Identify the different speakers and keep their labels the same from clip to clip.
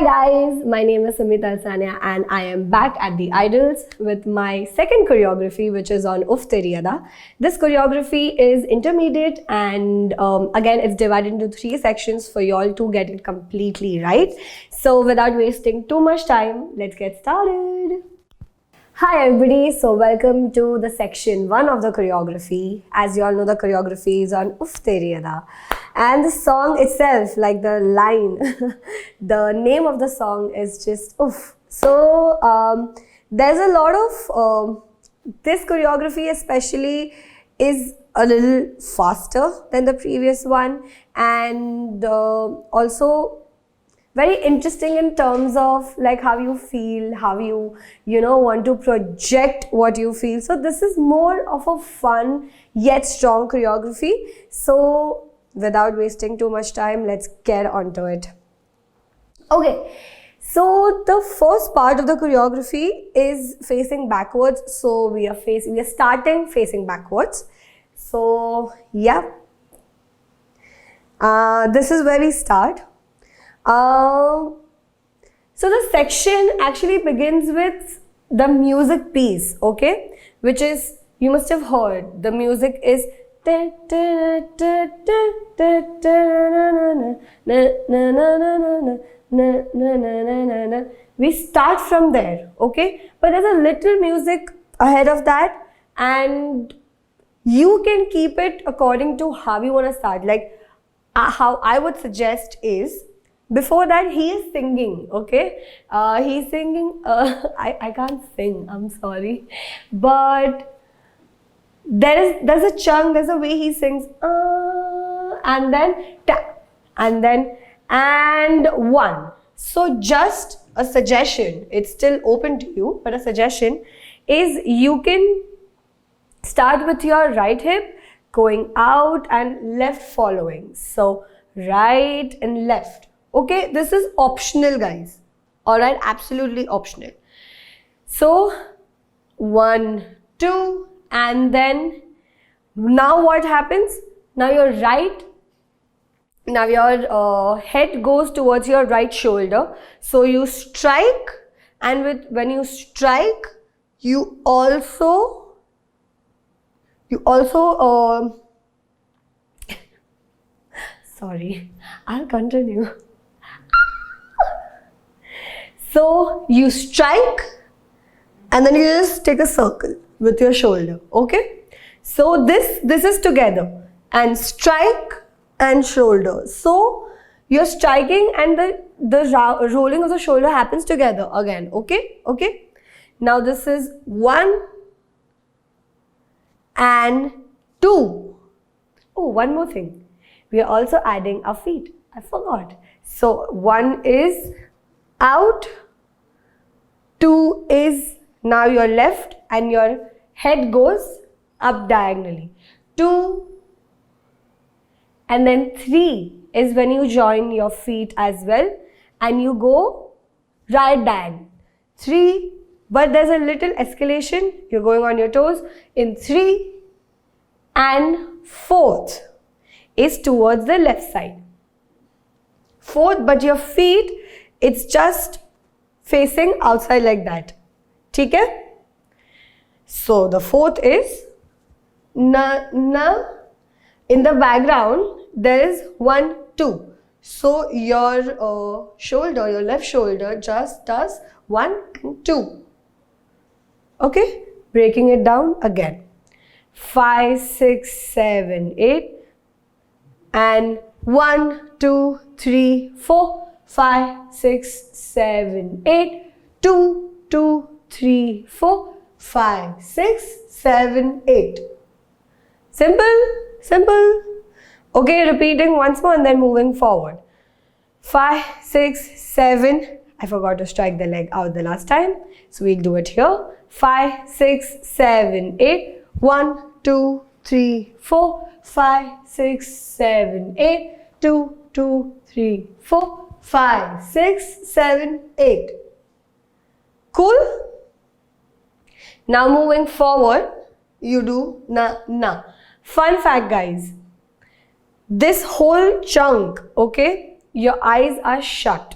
Speaker 1: guys, my name is Simi Talsania and I am back at the IDALS with my second choreography, which is on Uff Teri Adaa. This choreography is intermediate and again it's divided into 3 sections for you all to get it completely right. So without wasting too much time, let's get started. Hi everybody, so welcome to the section 1 of the choreography. As you all know, the choreography is on Uff Teri Adaa. And the song itself, like the line, the name of the song is just oof. So there's a lot of, this choreography especially is a little faster than the previous one and also very interesting in terms of like how you feel, how you want to project what you feel. So this is more of a fun yet strong choreography. So without wasting too much time, let's get onto it. Okay, so the first part of the choreography is facing backwards. So we are starting facing backwards. So yeah, this is where we start. So the section actually begins with the music piece, okay, which is, you must have heard, the music is we start from there, okay, but there's a little music ahead of that and you can keep it according to how you want to start. Like how I would suggest is, before that he is singing, okay, he's singing, I can't sing, I'm sorry, but there's a chunk, there's a way he sings, and then ta, and one. So just a suggestion, it's still open to you, but a suggestion is you can start with your right hip going out and left following. So right and left. Okay, this is optional, guys. Alright, absolutely optional. So 1, 2, and then now what happens? Now your head goes towards your right shoulder. So you strike, and when you strike, you also sorry, I'll continue. So you strike and then you just take a circle with your shoulder, okay? So this is together, and strike and shoulder. So you're striking and the rolling of the shoulder happens together again, okay? Okay. Now this is 1 and 2. Oh, one more thing. We are also adding our feet. I forgot. So 1 is out, 2 is now your left and your head goes up diagonally. 2 and then 3 is when you join your feet as well and you go right diagonal. 3, but there's a little escalation. You're going on your toes in 3, and 4th is towards the left side. 4th, but your feet, it's just facing outside like that. Okay? So the 4th is na na. In the background there is 1, 2. So your shoulder, your left shoulder just does 1 and 2. Okay? Breaking it down again. 5, 6, 7, 8 and 1, 2, 3, 4, 5, 6, 7, 8, 2, 2, 3, 4, 5, 6, 7, 8. Simple, simple. Okay, repeating once more and then moving forward. 5, 6, 7. I forgot to strike the leg out the last time, so we'll do it here. 5, 6, 7, 8. 1, 2, 3, 4, 5, 6, 7, 8. 2, 2, 3, 4, 5, 6, 7, 8. Cool? Now moving forward, you do na na. Fun fact, guys. This whole chunk, okay, your eyes are shut.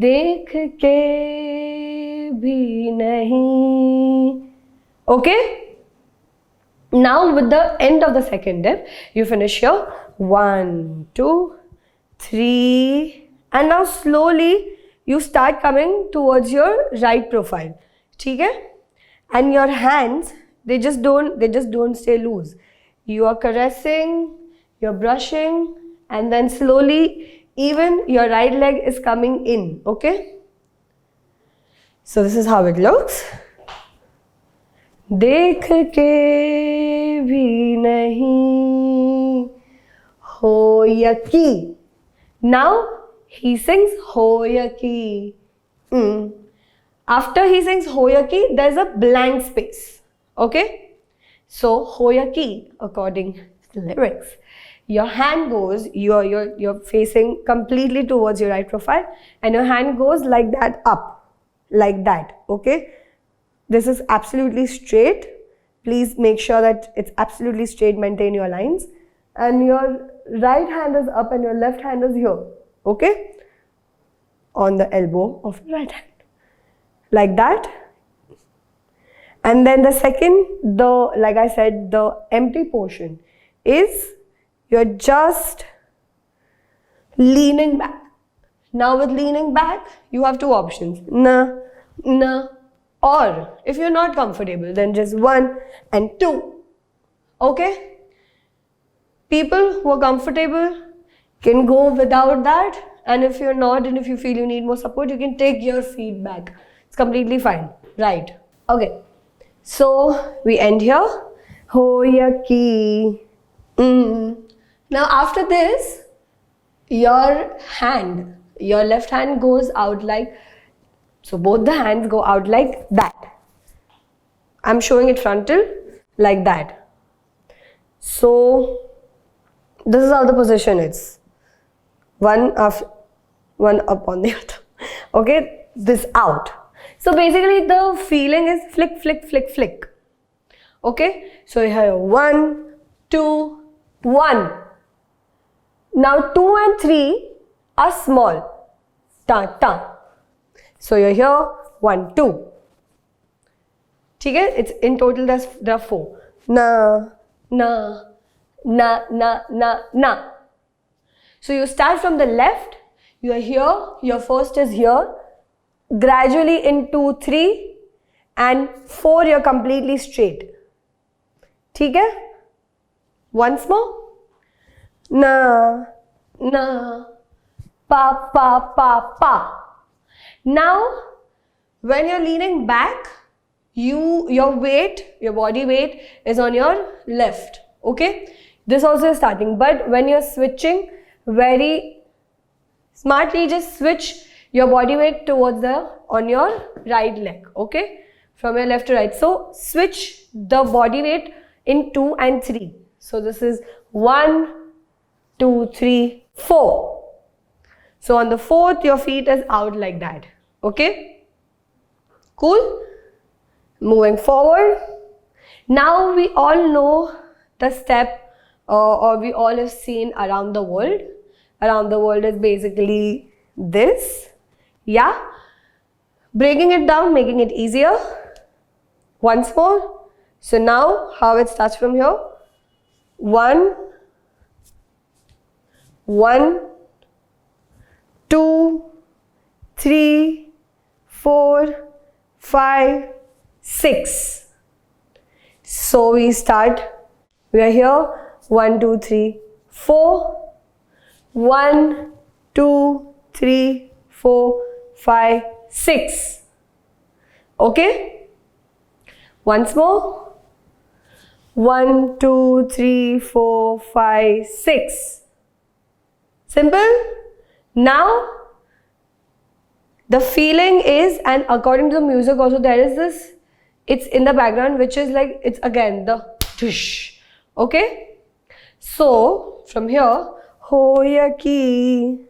Speaker 1: देख के भी नहीं. Okay? Now with the end of the second dip, you finish here. 1, 2, 3, and now slowly you start coming towards your right profile. Okay? And your hands, they just don't stay loose. You are caressing, you're brushing, and then slowly even your right leg is coming in. Okay? So this is how it looks. देख के भी नहीं हो यकी. Now he sings ho yaki. After he sings ho yaki, there's a blank space. Okay? So ho yaki, according to the lyrics, your hand goes, you're facing completely towards your right profile, and your hand goes like that up, like that. Okay? This is absolutely straight. Please make sure that it's absolutely straight. Maintain your lines. And your right hand is up and your left hand is here. Okay? On the elbow of your right hand. Like that. And then the second, like I said, the empty portion is you're just leaning back. Now with leaning back, you have two options. Na, na. Or if you're not comfortable, then just 1 and 2. Okay? People who are comfortable can go without that. And if you're not, and if you feel you need more support, you can take your feet back. It's completely fine. Right. Okay. So we end here. Ho yaki. Now after this, your left hand goes out like, so both the hands go out like that. I'm showing it frontal, like that. So this is how the position is. One up on the other. Okay, this out. So basically the feeling is flick, flick, flick, flick. Okay, so you have 1, 2, 1. Now 2 and 3 are small. Ta, ta. So you're here, 1, 2. Okay? It's in total there are 4. Na, na, na, na, na, na. So you start from the left, you are here, your first is here, gradually in 2, 3, and 4 you're completely straight. Okay? Once more. Na, na, pa, pa, pa, pa. Now, when you're leaning back, your body weight is on your left. Okay? This also is starting. But when you're switching, very smartly just switch your body weight towards on your right leg. Okay? From your left to right. So, switch the body weight in 2 and 3. So, this is 1, 2, 3, 4. So on the 4th, your feet is out like that. Okay? Cool? Moving forward. Now we all know the step or we all have seen around the world. Around the world is basically this. Yeah? Breaking it down, making it easier. Once more. So now how it starts from here. 1, 2, 3, 4, 5, 6. So we start. We are here. 1, 2, 3, 4. 1, 2, 3, 4, 5, 6. Okay? Once more. 1, 2, 3, 4, 5, 6. Simple? Now, the feeling is, and according to the music also, there is this, it's in the background, which is like, it's again the tush. Okay? So, from here, ho yaki,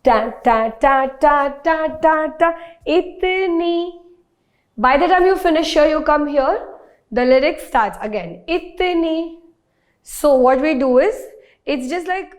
Speaker 1: ta ta ta ta ta ta ta, itni. By the time you finish here, you come here, the lyric starts again, itni. So, what we do is, it's just like